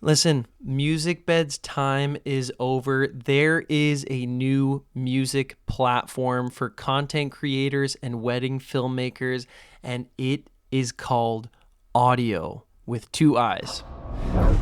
Listen, Musicbed's time is over. There is a new music platform for content creators and wedding filmmakers, and it is called Audio with two eyes.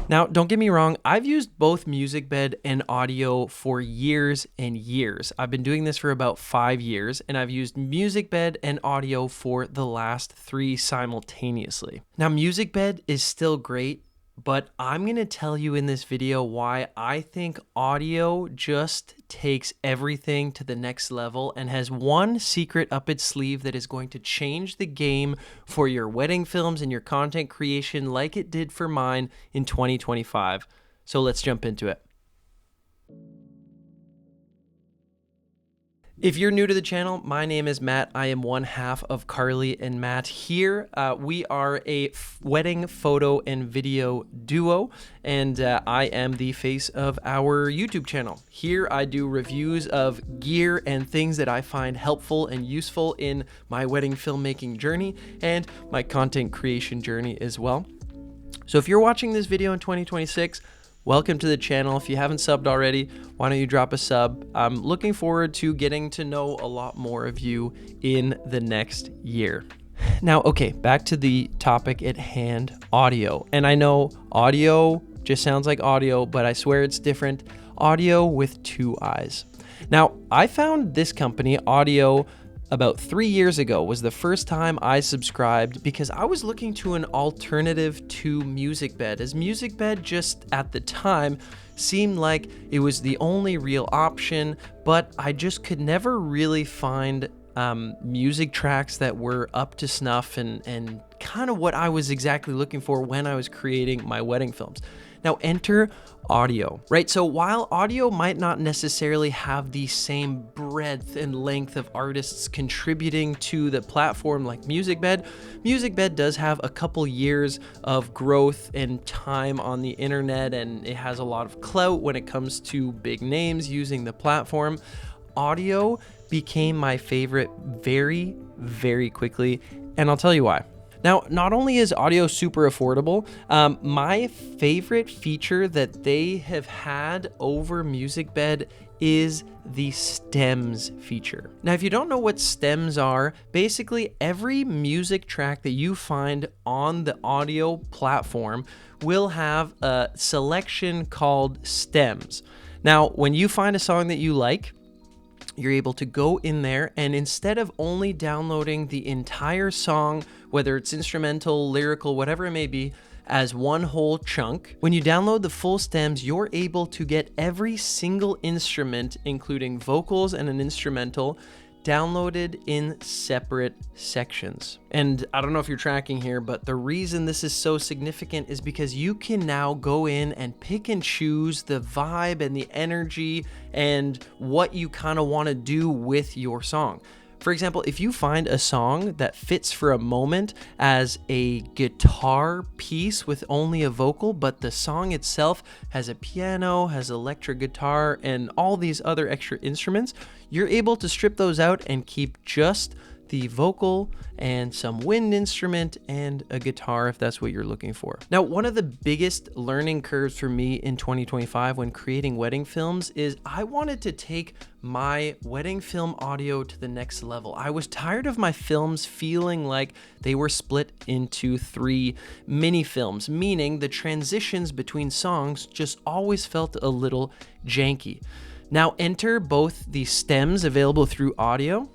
Now, don't get me wrong, I've used both Musicbed and Audio for years and years. I've been doing this for about 5 years, and I've used Musicbed and Audio for the last 3 simultaneously. Now, Musicbed is still great, but I'm going to tell you in this video why I think Audio just takes everything to the next level and has one secret up its sleeve that is going to change the game for your wedding films and your content creation like it did for mine in 2025. So let's jump into it. If you're new to the channel, my name is Matt. I am one half of Carly and Matt. Here, we are a wedding photo and video duo, and I am the face of our YouTube channel. Here, I do reviews of gear and things that I find helpful and useful in my wedding filmmaking journey and my content creation journey as well. So if you're watching this video in 2026, welcome to the channel. If you haven't subbed already, why don't you drop a sub? I'm looking forward to getting to know a lot more of you in the next year. Now, okay, back to the topic at hand, audio. And I know audio just sounds like audio, but I swear it's different. Audio with two eyes. Now, I found this company, Audio, about 3 years ago was the first time I subscribed because I was looking to an alternative to Musicbed, as Musicbed just at the time seemed like it was the only real option, but I just could never really find music tracks that were up to snuff and kind of what I was exactly looking for when I was creating my wedding films. Now enter Audio, right? So while Audio might not necessarily have the same breadth and length of artists contributing to the platform like Musicbed, Musicbed does have a couple years of growth and time on the internet, and it has a lot of clout when it comes to big names using the platform. Audio became my favorite very, very quickly, and I'll tell you why. Now, not only is Audio super affordable, my favorite feature that they have had over Musicbed is the stems feature. Now, if you don't know what stems are, basically every music track that you find on the Audio platform will have a selection called stems. Now, when you find a song that you like, you're able to go in there, and instead of only downloading the entire song, whether it's instrumental, lyrical, whatever it may be, as one whole chunk, when you download the full stems, you're able to get every single instrument, including vocals and an instrumental, downloaded in separate sections. And I don't know if you're tracking here, but the reason this is so significant is because you can now go in and pick and choose the vibe and the energy and what you kind of want to do with your song. For example, if you find a song that fits for a moment as a guitar piece with only a vocal, but the song itself has a piano, has electric guitar, and all these other extra instruments, you're able to strip those out and keep just the vocal and some wind instrument and a guitar if that's what you're looking for. Now, one of the biggest learning curves for me in 2025 when creating wedding films is I wanted to take my wedding film audio to the next level. I was tired of my films feeling like they were split into 3 mini films, meaning the transitions between songs just always felt a little janky. Now enter both the stems available through Audio.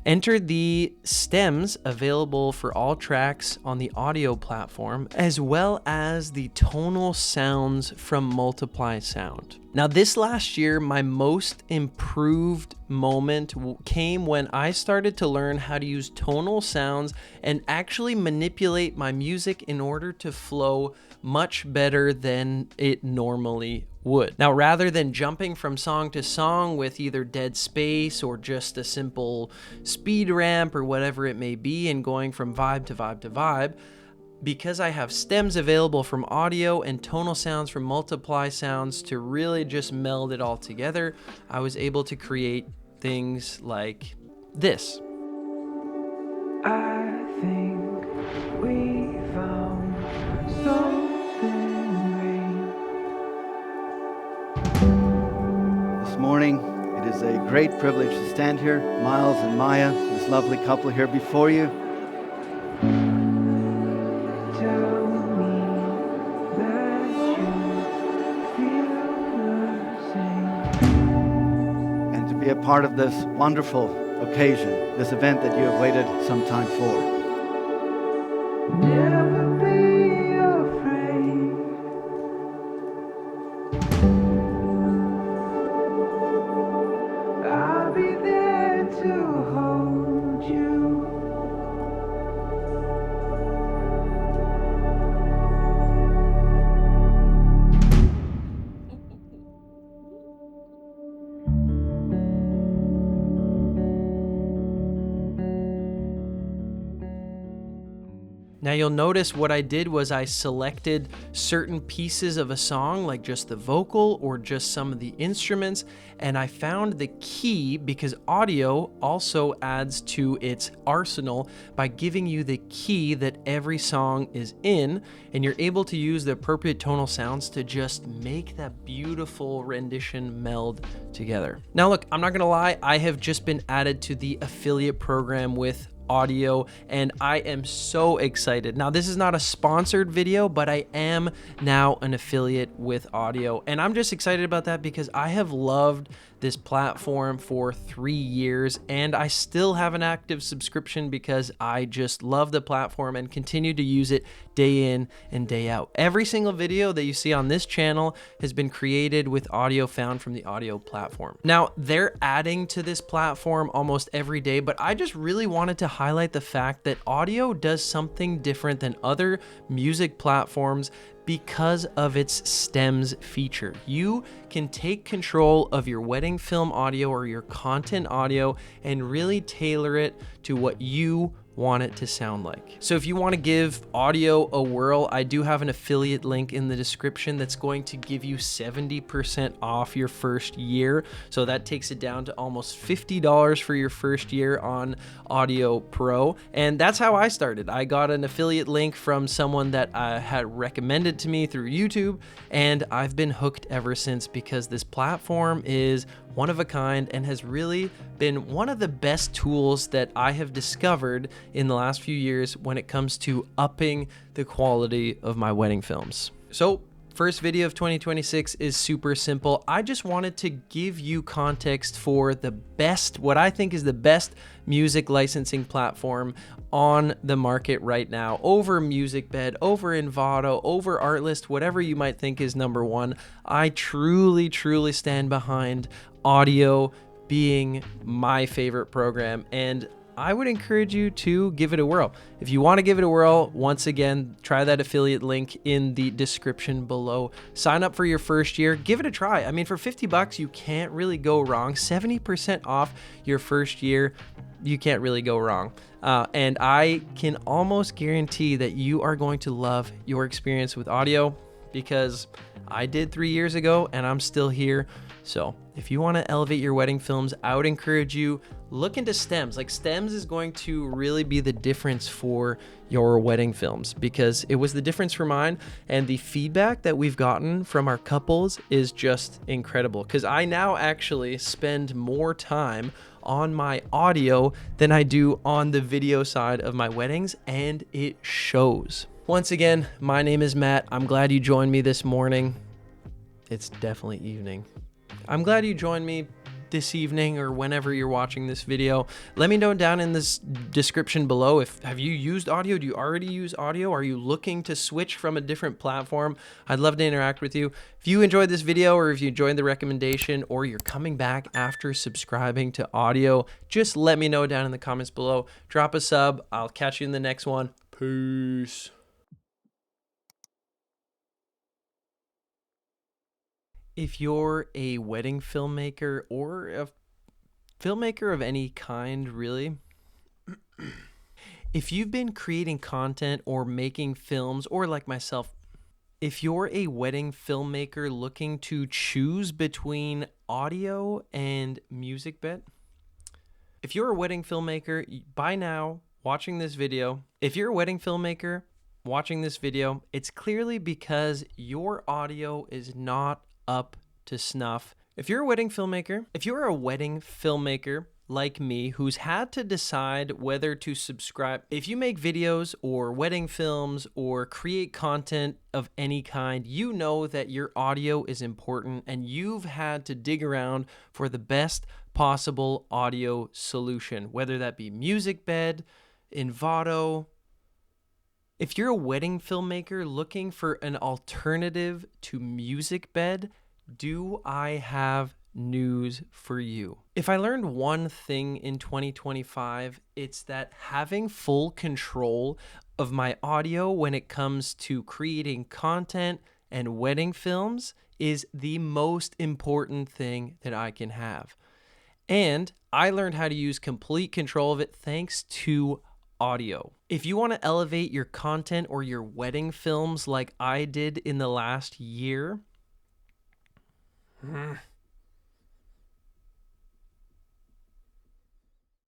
Enter the stems available for all tracks on the Audio platform, as well as the tonal sounds from Multiply Sound. Now, this last year, my most improved moment came when I started to learn how to use tonal sounds and actually manipulate my music in order to flow much better than it normally would. Now, rather than jumping from song to song with either dead space or just a simple speed ramp or whatever it may be and going from vibe to vibe to vibe, because I have stems available from Audio and tonal sounds from Multiply Sounds to really just meld it all together, I was able to create things like this. I think we found something is a great privilege to stand here, Miles and Maya, this lovely couple here before you. And to be a part of this wonderful occasion, this event that you have waited some time for. Never be afraid. I'll be there to hold you. Now you'll notice what I did was I selected certain pieces of a song, like just the vocal or just some of the instruments, and I found the key because Audiio also adds to its arsenal by giving you the key that every song is in, and you're able to use the appropriate tonal sounds to just make that beautiful rendition meld together. Now look, I'm not gonna lie, I have just been added to the affiliate program with Audiio, and I am so excited. Now, this is not a sponsored video, but I am now an affiliate with Audiio, and I'm just excited about that because I have loved this platform for 3 years, and I still have an active subscription because I just love the platform and continue to use it day in and day out. Every single video that you see on this channel has been created with audio found from the Audiio platform. Now, they're adding to this platform almost every day, but I just really wanted to highlight the fact that Audiio does something different than other music platforms because of its stems feature. You can take control of your wedding film audio or your content audio and really tailor it to what you want it to sound like. So if you want to give Audiio a whirl, I do have an affiliate link in the description that's going to give you 70% off your first year. So that takes it down to almost $50 for your first year on Audiio Pro. And that's how I started. I got an affiliate link from someone that had recommended to me through YouTube, and I've been hooked ever since because this platform is one of a kind and has really been one of the best tools that I have discovered in the last few years when it comes to upping the quality of my wedding films. So first video of 2026 is super simple. I just wanted to give you context for the best, what I think is the best music licensing platform on the market right now, over Musicbed, over Envato, over Artlist, whatever you might think is number one. I truly stand behind Audiio being my favorite program, and I would encourage you to give it a whirl. If you want to give it a whirl, once again, try that affiliate link in the description below. Sign up for your first year, give it a try. I mean, for 50 bucks, you can't really go wrong. 70% off your first year, you can't really go wrong. And I can almost guarantee that you are going to love your experience with Audiio because I did 3 years ago and I'm still here. So if you want to elevate your wedding films, I would encourage you, look into stems. Like, stems is going to really be the difference for your wedding films because it was the difference for mine, and the feedback that we've gotten from our couples is just incredible because I now actually spend more time on my audio than I do on the video side of my weddings, and it shows. Once again, my name is Matt. I'm glad you joined me this morning. It's definitely evening. I'm glad you joined me this evening or whenever you're watching this video. Let me know down in this description below if have you used Audiio? Do you already use Audiio? Are you looking to switch from a different platform? I'd love to interact with you. If you enjoyed this video or if you enjoyed the recommendation or you're coming back after subscribing to Audiio, just let me know down in the comments below. Drop a sub. I'll catch you in the next one. Peace. If you're a wedding filmmaker or a filmmaker of any kind, really, if you've been creating content or making films, or like myself, if you're a wedding filmmaker looking to choose between Audiio and Musicbed, if you're a wedding filmmaker by now watching this video, if you're a wedding filmmaker watching this video, it's clearly because your audio is not up to snuff. If you're a wedding filmmaker like me who's had to decide whether to subscribe, if you make videos or wedding films or create content of any kind, you know that your audio is important and you've had to dig around for the best possible audio solution, whether that be Musicbed, Envato. If you're a wedding filmmaker looking for an alternative to Musicbed, do I have news for you? If I learned one thing in 2025, it's that having full control of my audio when it comes to creating content and wedding films is the most important thing that I can have. And I learned how to use complete control of it thanks to Audiio. If you want to elevate your content or your wedding films like I did in the last year,